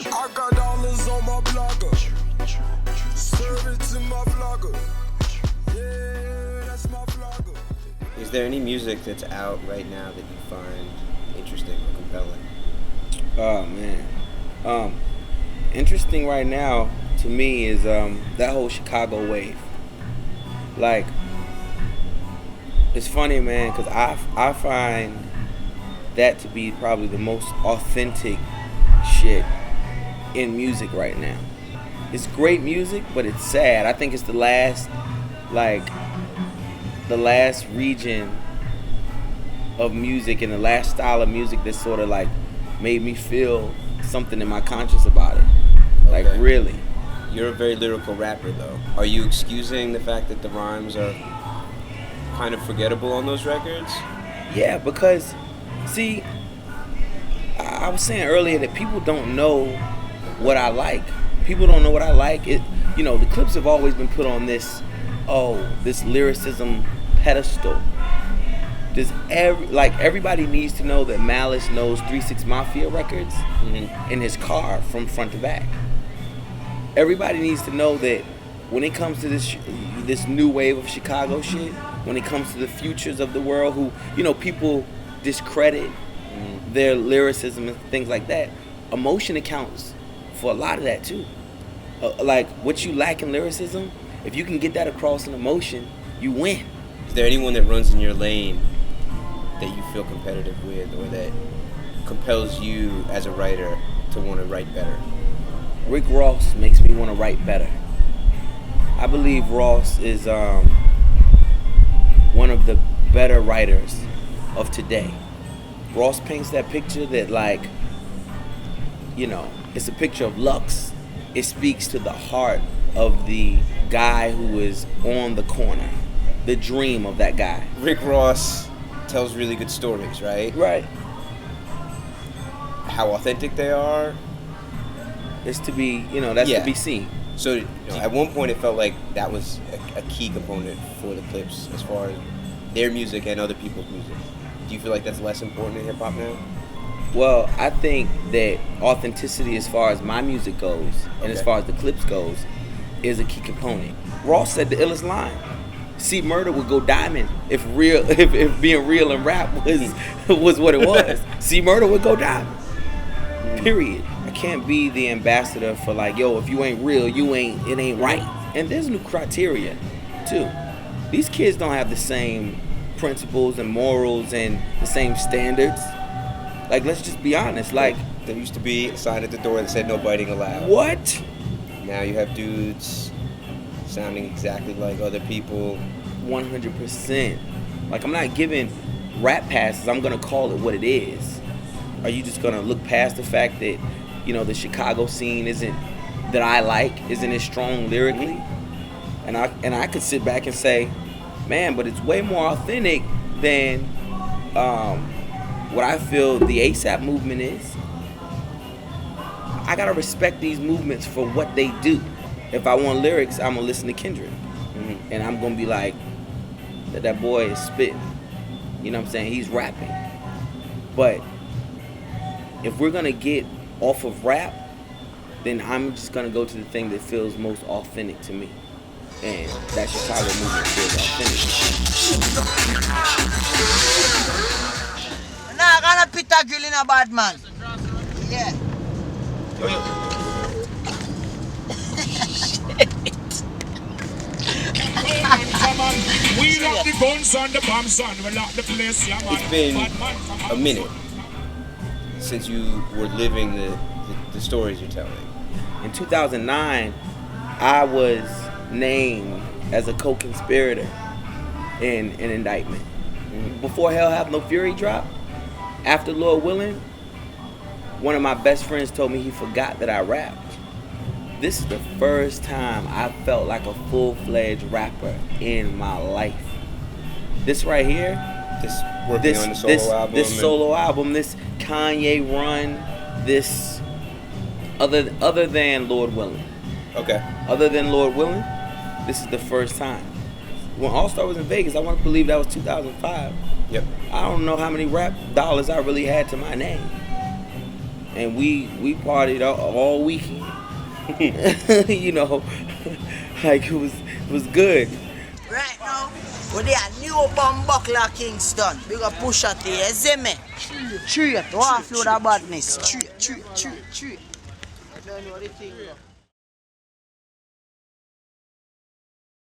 I got dollars on my blogger. Serve it to my vlogger. Yeah, that's my vlogger. Is there any music that's out right now that you find interesting or compelling? Oh man, interesting right now to me is that whole Chicago wave. Like, it's funny, man, because I find that to be probably the most authentic shit in music right now. It's great music, but it's sad. I think it's the last region of music and the last style of music that sort of like made me feel something in my conscience about it. Like, Okay. really. You're a very lyrical rapper, though. Are you excusing the fact that the rhymes are kind of forgettable on those records? Yeah, because, see, I was saying earlier that people don't know what I like. People don't know what I like. The clips have always been put on this lyricism pedestal. Everybody needs to know that Malice knows 3 6 Mafia records in his car from front to back. Everybody needs to know that when it comes to this new wave of Chicago shit, when it comes to the futures of the world who, people discredit their lyricism and things like that, emotion accounts for a lot of that too. Like, what you lack in lyricism, if you can get that across in emotion, you win. Is there anyone that runs in your lane that you feel competitive with or that compels you as a writer to want to write better? Rick Ross makes me want to write better. I believe Ross is one of the better writers of today. Ross paints that picture that, like, it's a picture of Lux. It speaks to the heart of the guy who is on the corner, the dream of that guy. Rick Ross tells really good stories, right? Right. How authentic they are. It's to be, to be seen. So, at one point it felt like that was a key component for the clips as far as their music and other people's music. Do you feel like that's less important in hip-hop now? Well, I think that authenticity as far as my music goes and as far as the clips goes is a key component. Ross said the illest line. See, Murder would go diamond if being real in rap was what it was. See, Murder would go diamond. Period. I can't be the ambassador for like, yo, if you ain't real, it ain't right. And there's new criteria too. These kids don't have the same principles and morals and the same standards. Like, let's just be honest. Like, there used to be a sign at the door that said no biting allowed. What? Now you have dudes sounding exactly like other people. 100%. Like, I'm not giving rap passes. I'm gonna call it what it is. Are you just gonna look past the fact that, the Chicago scene isn't as strong lyrically? And I could sit back and say, man, but it's way more authentic than what I feel the ASAP movement is. I gotta respect these movements for what they do. If I want lyrics, I'm gonna listen to Kendrick. And I'm gonna be like, that boy is spitting. You know what I'm saying? He's rapping. But if we're gonna get off of rap, then I'm just gonna go to the thing that feels most authentic to me. And that Chicago movement feels authentic. Nah, kana pitagil na bad man. Yeah. It's been a minute since you were living the stories you're telling. In 2009, I was named as a co-conspirator in an indictment. Before Hell Have No Fury dropped, after Lord Willing, one of my best friends told me he forgot that I rapped. This is the first time I felt like a full-fledged rapper in my life. This right here, This working on the solo album. This solo album, this Kanye run, this other than Lord Willing. Okay. Other than Lord Willing, this is the first time. When All Star was in Vegas, I want to believe that was 2005. Yep. I don't know how many rap dollars I really had to my name. and we partied all weekend. You know, like it was good. Right now, we're there new Buckler Kingston. Big up Pusha T, you see me? Treat, one flow the badness. Treat. I don't know the thing.